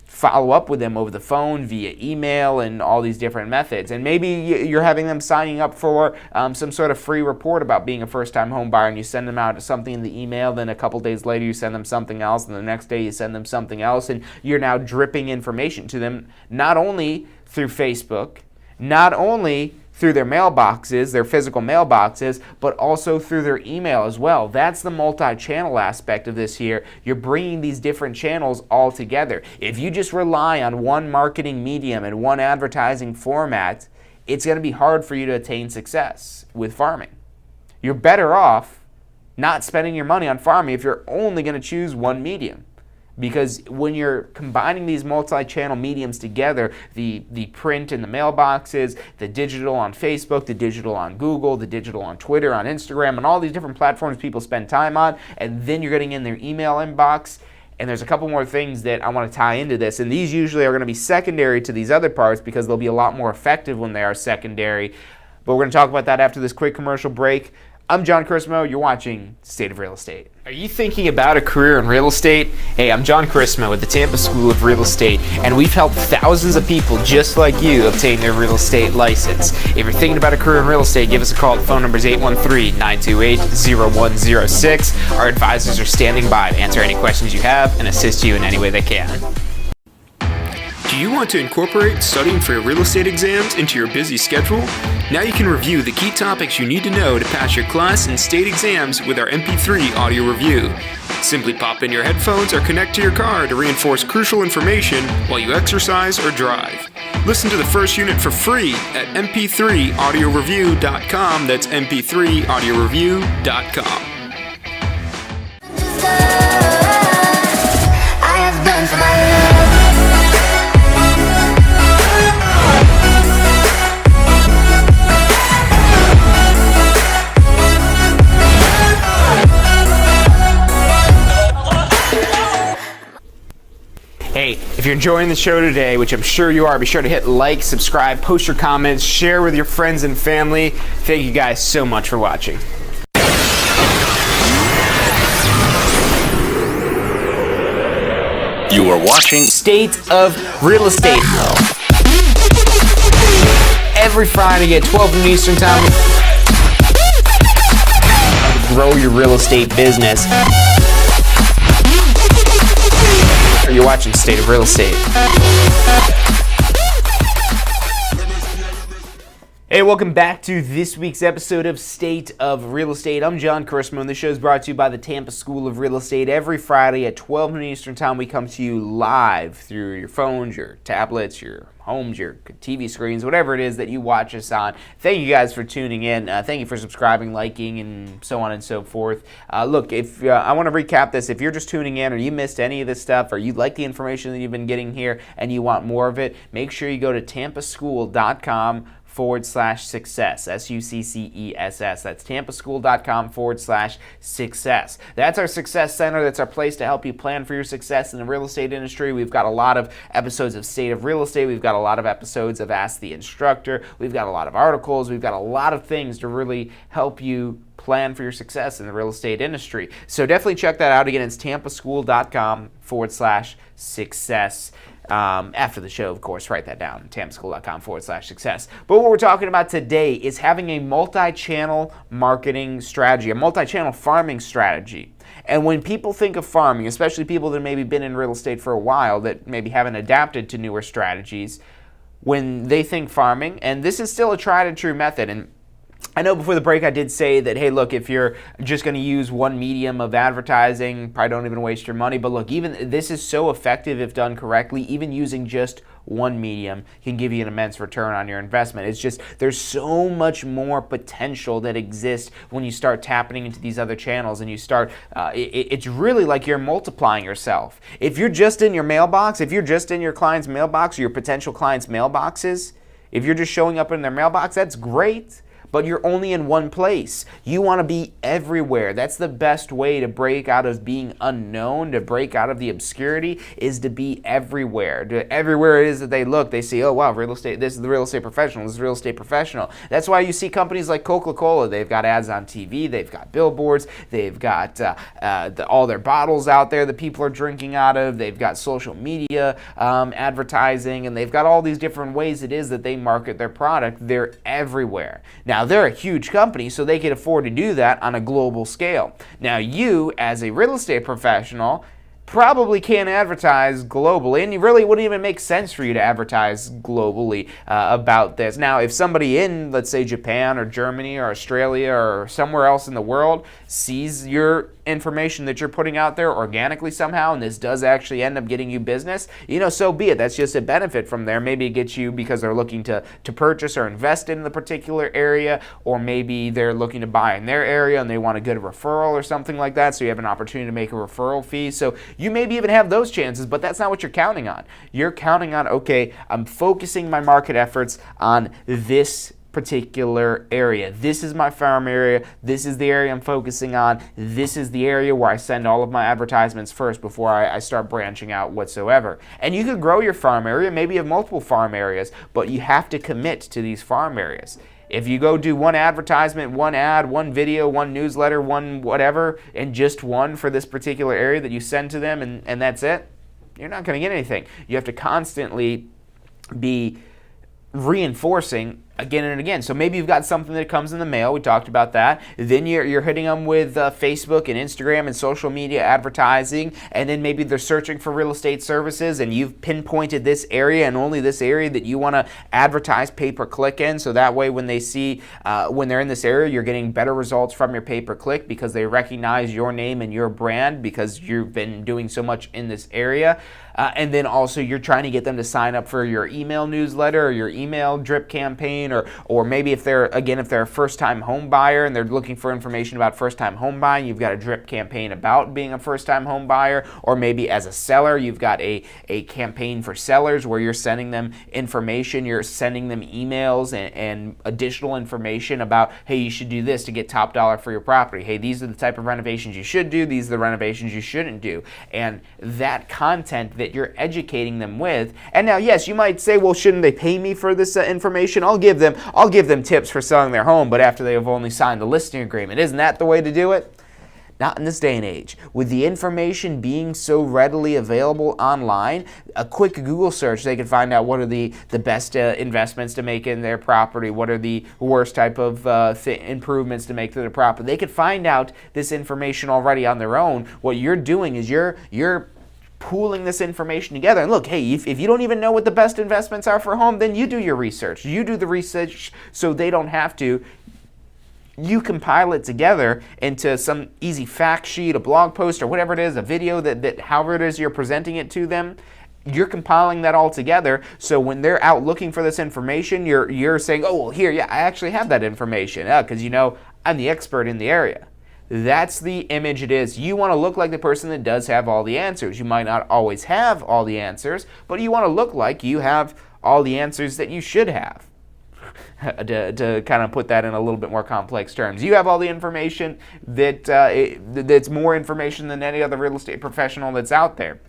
follow up with them over the phone, via email, and all these different methods. And maybe you're having them signing up for some sort of free report about being a first-time home buyer, and you send them out something in the email, then a couple days later you send them something else, and the next day you send them something else, and you're now dripping information to them, not only through Facebook, not only through their mailboxes, their physical mailboxes, but also through their email as well. That's the multi-channel aspect of this here. You're bringing these different channels all together. If you just rely on one marketing medium and one advertising format, it's going to be hard for you to attain success with farming. You're better off not spending your money on farming if you're only going to choose one medium. Because when you're combining these multi-channel mediums together, the print in the mailboxes, the digital on Facebook, the digital on Google, the digital on Twitter, on Instagram, and all these different platforms people spend time on, and then you're getting in their email inbox. And there's a couple more things that I want to tie into this, and these usually are going to be secondary to these other parts because they'll be a lot more effective when they are secondary. But we're going to talk about that after this quick commercial break. I'm John Chrismo. You're watching State of Real Estate. Are you thinking about a career in real estate? Hey, I'm John Chrismo with the Tampa School of Real Estate, and we've helped thousands of people just like you obtain their real estate license. If you're thinking about a career in real estate, give us a call. The phone number is 813-928-0106. Our advisors are standing by to answer any questions you have and assist you in any way they can. Do you want to incorporate studying for your real estate exams into your busy schedule? Now you can review the key topics you need to know to pass your class and state exams with our MP3 audio review. Simply pop in your headphones or connect to your car to reinforce crucial information while you exercise or drive. Listen to the first unit for free at mp3audioreview.com. That's mp3audioreview.com. I have done for my Hey, if you're enjoying the show today, which I'm sure you are, be sure to hit like, subscribe, post your comments, share with your friends and family. Thank you guys so much for watching. You are watching State of Real Estate. Every Friday at 12 noon Eastern Time. Grow your real estate business. You're watching State of Real Estate. Hey, welcome back to this week's episode of State of Real Estate. I'm John Christman. The show is brought to you by the Tampa School of Real Estate. Every Friday at 12 noon Eastern Time, we come to you live through your phones, your tablets, your homes, your TV screens, whatever it is that you watch us on. Thank you guys for tuning in. Thank you for subscribing, liking, and so on and so forth. Look, if I want to recap this, if you're just tuning in or you missed any of this stuff or you like the information that you've been getting here and you want more of it, make sure you go to tampaschool.com/success, SUCCESS. That's tampaschool.com/success. That's our success center. That's our place to help you plan for your success in the real estate industry. We've got a lot of episodes of State of Real Estate. We've got a lot of episodes of Ask the Instructor. We've got a lot of articles. We've got a lot of things to really help you plan for your success in the real estate industry. So definitely check that out. Again, it's tampaschool.com/success. After the show, of course, write that down, tampaschool.com/success. But what we're talking about today is having a multi-channel marketing strategy, a multi-channel farming strategy. And when people think of farming, especially people that maybe been in real estate for a while that maybe haven't adapted to newer strategies, when they think farming, and this is still a tried and true method, and I know before the break I did say that, hey, look, if you're just going to use one medium of advertising, probably don't even waste your money. But look, even this is so effective if done correctly. Even using just one medium can give you an immense return on your investment. It's just there's so much more potential that exists when you start tapping into these other channels and you start, it's really like you're multiplying yourself. If you're just in your mailbox, if you're just in your client's mailbox or your potential client's mailboxes, if you're just showing up in their mailbox, that's great. But you're only in one place. You want to be everywhere. That's the best way to break out of being unknown, to break out of the obscurity, is to be everywhere. Everywhere it is that they look, they see, oh wow, real estate, this is the real estate professional, this is the real estate professional. That's why you see companies like Coca-Cola, they've got ads on TV, they've got billboards, they've got all their bottles out there that people are drinking out of, they've got social media advertising, and they've got all these different ways it is that they market their product. They're everywhere. Now, they're a huge company, so they can afford to do that on a global scale. Now, you, as a real estate professional, probably can't advertise globally, and it really wouldn't even make sense for you to advertise globally about this. Now, if somebody in, let's say, Japan or Germany or Australia or somewhere else in the world sees your information that you're putting out there organically somehow, and this does actually end up getting you business, so be it. That's just a benefit from there. Maybe it gets you because they're looking to purchase or invest in the particular area, or maybe they're looking to buy in their area and they want a good referral or something like that, so you have an opportunity to make a referral fee. So you maybe even have those chances, but that's not what you're counting on. You're counting on, okay, I'm focusing my market efforts on this particular area. This is my farm area. This is the area I'm focusing on. This is the area where I send all of my advertisements first before I start branching out whatsoever. And you could grow your farm area. Maybe you have multiple farm areas, but you have to commit to these farm areas. If you go do one advertisement, one ad, one video, one newsletter, one whatever, and just one for this particular area that you send to them, and that's it, you're not going to get anything. You have to constantly be reinforcing again and again. So maybe you've got something that comes in the mail. We talked about that. Then you're hitting them with Facebook and Instagram and social media advertising, and then maybe they're searching for real estate services, and you've pinpointed this area and only this area that you want to advertise pay-per-click in. So that way, when they see when they're in this area, you're getting better results from your pay-per-click because they recognize your name and your brand because you've been doing so much in this area. And then also you're trying to get them to sign up for your email newsletter or your email drip campaign, or maybe if they're a first-time home buyer and they're looking for information about first-time home buying, you've got a drip campaign about being a first-time home buyer. Or maybe as a seller, you've got a campaign for sellers where you're sending them information, you're sending them emails and additional information about, hey, you should do this to get top dollar for your property. Hey, these are the type of renovations you should do. These are the renovations you shouldn't do. And that content that you're educating them with. And now, yes, you might say, well, shouldn't they pay me for this information? I'll give them tips for selling their home, but after they have only signed the listing agreement. Isn't that the way to do it? Not in this day and age. With the information being so readily available online, a quick Google search, they can find out what are the best investments to make in their property, what are the worst type of improvements to make to their property. They could find out this information already on their own. What you're doing is you're pooling this information together. And look, hey, if you don't even know what the best investments are for a home, then you do your research. You do the research so they don't have to. You compile it together into some easy fact sheet, a blog post, or whatever it is, a video that however it is you're presenting it to them. You're compiling that all together, so when they're out looking for this information, you're saying, oh, well, here, yeah, I actually have that information, because I'm the expert in the area. That's the image it is. You want to look like the person that does have all the answers. You might not always have all the answers, but you want to look like you have all the answers that you should have. to kind of put that in a little bit more complex terms. You have all the information that's more information than any other real estate professional that's out there.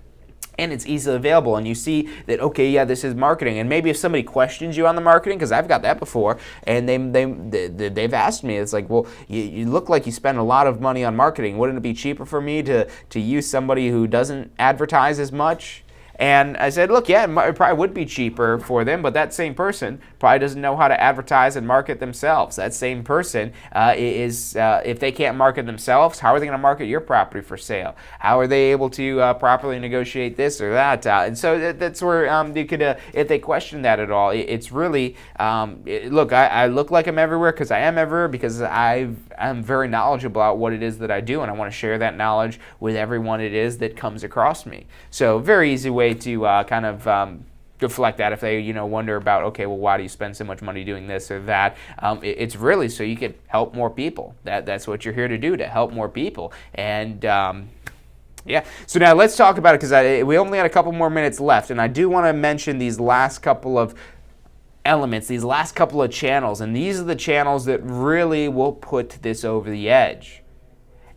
And it's easily available, and you see that, okay, yeah, this is marketing. And maybe if somebody questions you on the marketing, because I've got that before, and they've asked me, it's like, well, you look like you spend a lot of money on marketing. Wouldn't it be cheaper for me to use somebody who doesn't advertise as much? And I said, look, yeah, it probably would be cheaper for them, but that same person probably doesn't know how to advertise and market themselves. That same person if they can't market themselves, how are they going to market your property for sale? How are they able to properly negotiate this or that? And so that's where you could, if they question that at all, it's really, look, I look like I'm everywhere because I am everywhere, because I'm very knowledgeable about what it is that I do, and I want to share that knowledge with everyone it is that comes across me. So very easy way to kind of deflect that if they wonder about, okay, well, why do you spend so much money doing this or that? It's really so you can help more people. That's what you're here to do, to help more people. And yeah, so now let's talk about it, because we only had a couple more minutes left, and I do want to mention these last couple of elements, these last couple of channels, and these are the channels that really will put this over the edge.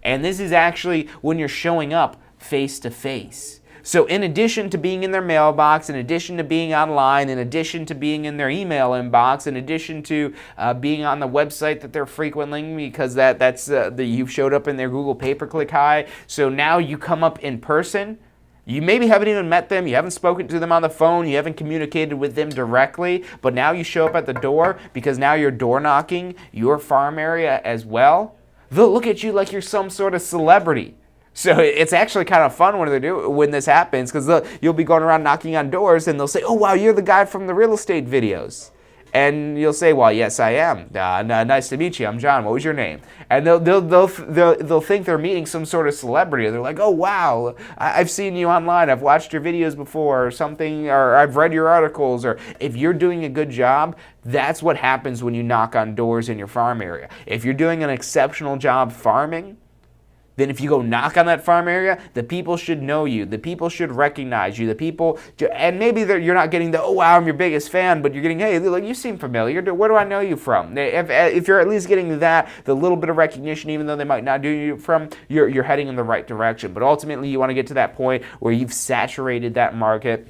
And this is actually when you're showing up face to face. So in addition to being in their mailbox, in addition to being online, in addition to being in their email inbox, in addition to being on the website that they're frequenting, because that's you've showed up in their Google pay-per-click high. So now you come up in person. You maybe haven't even met them, you haven't spoken to them on the phone, you haven't communicated with them directly, but now you show up at the door because now you're door knocking your farm area as well. They'll look at you like you're some sort of celebrity. So it's actually kind of fun when this happens, because you'll be going around knocking on doors and they'll say, oh, wow, you're the guy from the real estate videos. And you'll say, well, yes, I am. Nice to meet you. I'm John. What was your name? And they'll think they're meeting some sort of celebrity. They're like, oh, wow, I've seen you online. I've watched your videos before or something, or I've read your articles. Or if you're doing a good job, that's what happens when you knock on doors in your farm area. If you're doing an exceptional job farming, then if you go knock on that farm area, the people should know you. The people should recognize you. The people, and maybe you're not getting the, oh, wow, I'm your biggest fan, but you're getting, hey, look, you seem familiar. Where do I know you from? If you're at least getting that, the little bit of recognition, even though they might not do you from, you're heading in the right direction. But ultimately, you want to get to that point where you've saturated that market.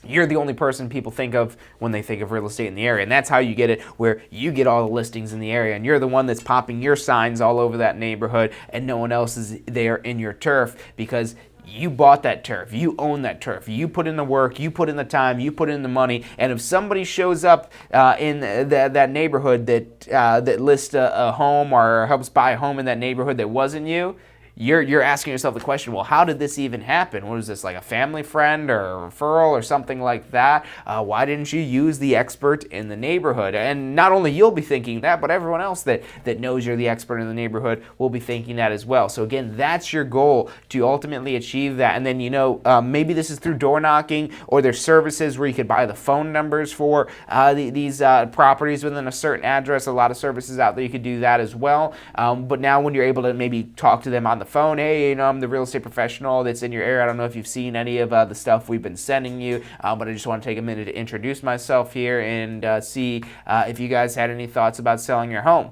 You're the only person people think of when they think of real estate in the area. And that's how you get it, where you get all the listings in the area. And you're the one that's popping your signs all over that neighborhood, and no one else is there in your turf, because you bought that turf. You own that turf. You put in the work. You put in the time. You put in the money. And if somebody shows up in that neighborhood that lists a home or helps buy a home in that neighborhood that wasn't you, you're asking yourself the question, well, how did this even happen? What is this, like a family friend or a referral or something like that? Why didn't you use the expert in the neighborhood? And not only you'll be thinking that, but everyone else that knows you're the expert in the neighborhood will be thinking that as well. So again, that's your goal, to ultimately achieve that. And then, maybe this is through door knocking, or there's services where you could buy the phone numbers for these properties within a certain address. A lot of services out there, you could do that as well. But now when you're able to maybe talk to them on the phone, hey, I'm the real estate professional that's in your area. I don't know if you've seen any of the stuff we've been sending you, but I just want to take a minute to introduce myself here and see if you guys had any thoughts about selling your home.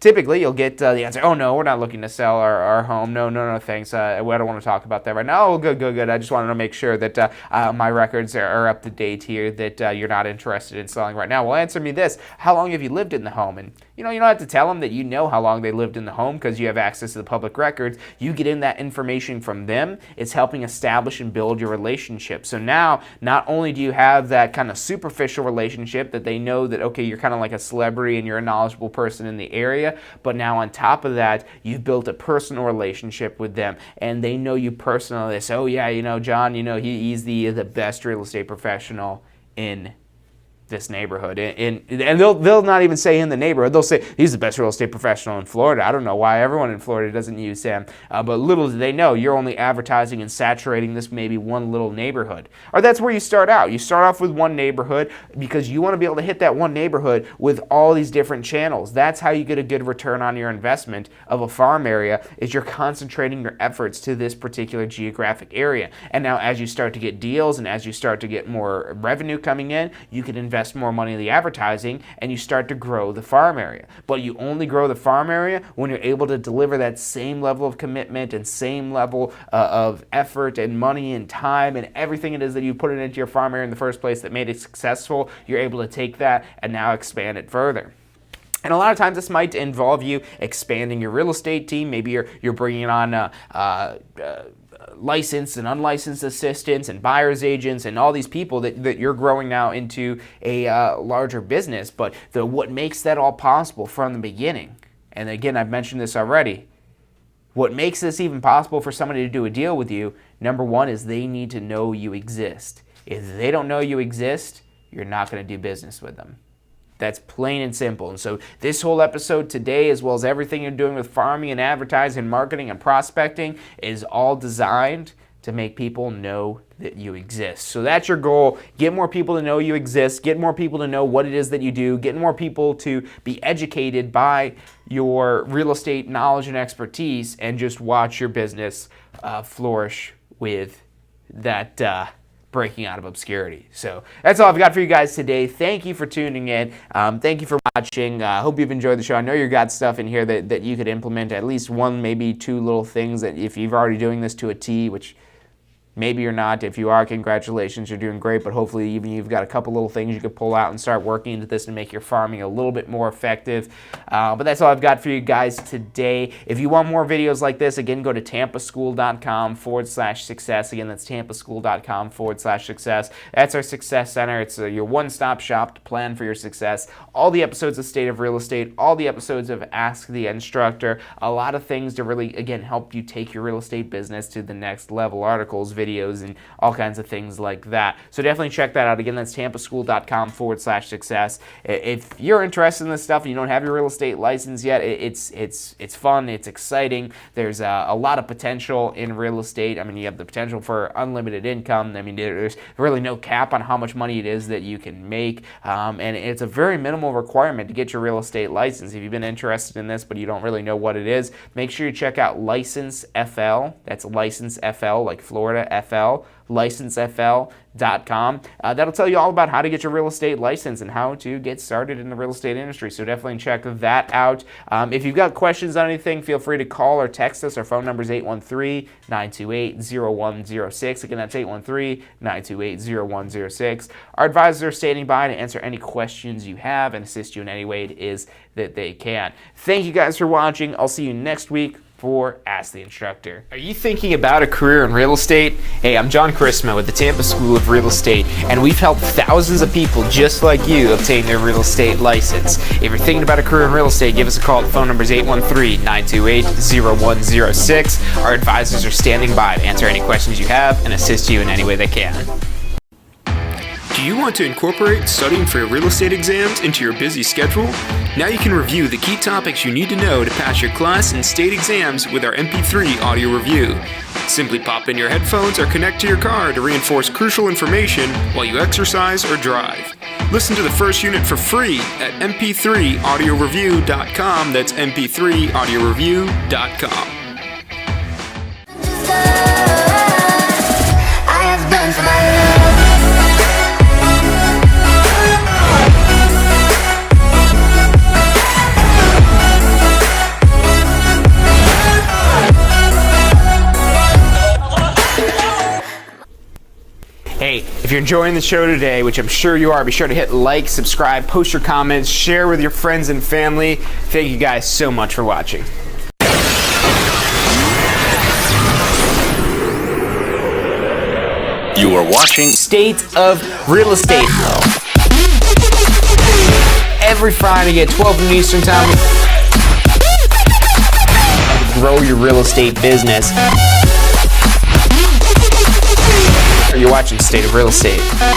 Typically, you'll get the answer, oh, no, we're not looking to sell our home. No, thanks. I don't want to talk about that right now. Oh, good. I just wanted to make sure that my records are up to date here, that you're not interested in selling right now. Well, answer me this. How long have you lived in the home? And, you don't have to tell them that you know how long they lived in the home, because you have access to the public records. You get in that information from them. It's helping establish and build your relationship. So now, not only do you have that kind of superficial relationship that they know that, okay, you're kind of like a celebrity and you're a knowledgeable person in the area, area, but now on top of that, you've built a personal relationship with them, and they know you personally. They say, oh yeah, John, he's the best real estate professional in this neighborhood, and they'll not even say in the neighborhood. They'll say he's the best real estate professional in Florida. I don't know why everyone in Florida doesn't use him, but little do they know you're only advertising and saturating this maybe one little neighborhood. Or that's where you start out. You start off with one neighborhood because you want to be able to hit that one neighborhood with all these different channels. That's how you get a good return on your investment of a farm area, is you're concentrating your efforts to this particular geographic area. And now as you start to get deals and as you start to get more revenue coming in, you can invest more money in the advertising and you start to grow the farm area. But you only grow the farm area when you're able to deliver that same level of commitment and same level of effort and money and time and everything it is that you put it into your farm area in the first place that made it successful. You're able to take that and now expand it further. And a lot of times this might involve you expanding your real estate team. Maybe you're bringing on licensed and unlicensed assistants and buyer's agents and all these people that you're growing now into a larger business. But what makes that all possible from the beginning, and again, I've mentioned this already, what makes this even possible for somebody to do a deal with you, number one, is they need to know you exist. If they don't know you exist, you're not going to do business with them. That's plain and simple. And so this whole episode today, as well as everything you're doing with farming and advertising, marketing and prospecting, is all designed to make people know that you exist. So that's your goal. Get more people to know you exist. Get more people to know what it is that you do. Get more people to be educated by your real estate knowledge and expertise, and just watch your business flourish with that breaking out of obscurity. So that's all I've got for you guys today. Thank you for tuning in. Thank you for watching. I hope you've enjoyed the show. I know you've got stuff in here that you could implement, at least one, maybe two little things that if you're already doing this to a T, which maybe you're not. If you are, congratulations, you're doing great, but hopefully even you've got a couple little things you could pull out and start working into this to make your farming a little bit more effective. But that's all I've got for you guys today. If you want more videos like this, again, go to tampaschool.com/success. Again, that's tampaschool.com/success. That's our Success Center. It's your one-stop shop to plan for your success. All the episodes of State of Real Estate, all the episodes of Ask the Instructor, a lot of things to really, again, help you take your real estate business to the next level. Articles, videos, and all kinds of things like that. So definitely check that out. Again, that's tampaschool.com/success. If you're interested in this stuff and you don't have your real estate license yet, it's fun, it's exciting. There's a lot of potential in real estate. I mean, you have the potential for unlimited income. I mean, there's really no cap on how much money it is that you can make, and it's a very minimal requirement to get your real estate license. If you've been interested in this but you don't really know what it is, make sure you check out License FL. That's License FL, like Florida FL, licensefl.com. That'll tell you all about how to get your real estate license and how to get started in the real estate industry. So definitely check that out. If you've got questions on anything, feel free to call or text us. Our phone number is 813-928-0106. Again, that's 813-928-0106. Our advisors are standing by to answer any questions you have and assist you in any way it is that they can. Thank you guys for watching. I'll see you next week for Ask the Instructor. Are you thinking about a career in real estate? Hey, I'm John Chrisma with the Tampa School of Real Estate, and we've helped thousands of people just like you obtain their real estate license. If you're thinking about a career in real estate, give us a call. The phone number is 813-928-0106. Our advisors are standing by to answer any questions you have and assist you in any way they can. Do you want to incorporate studying for your real estate exams into your busy schedule? Now you can review the key topics you need to know to pass your class and state exams with our MP3 audio review. Simply pop in your headphones or connect to your car to reinforce crucial information while you exercise or drive. Listen to the first unit for free at mp3audioreview.com. That's mp3audioreview.com. I have done for my love. Hey, if you're enjoying the show today, which I'm sure you are, be sure to hit like, subscribe, post your comments, share with your friends and family. Thank you guys so much for watching. You are watching State of Real Estate. Every Friday at 12 noon Eastern Time. your real estate business. You're watching State of Real Estate.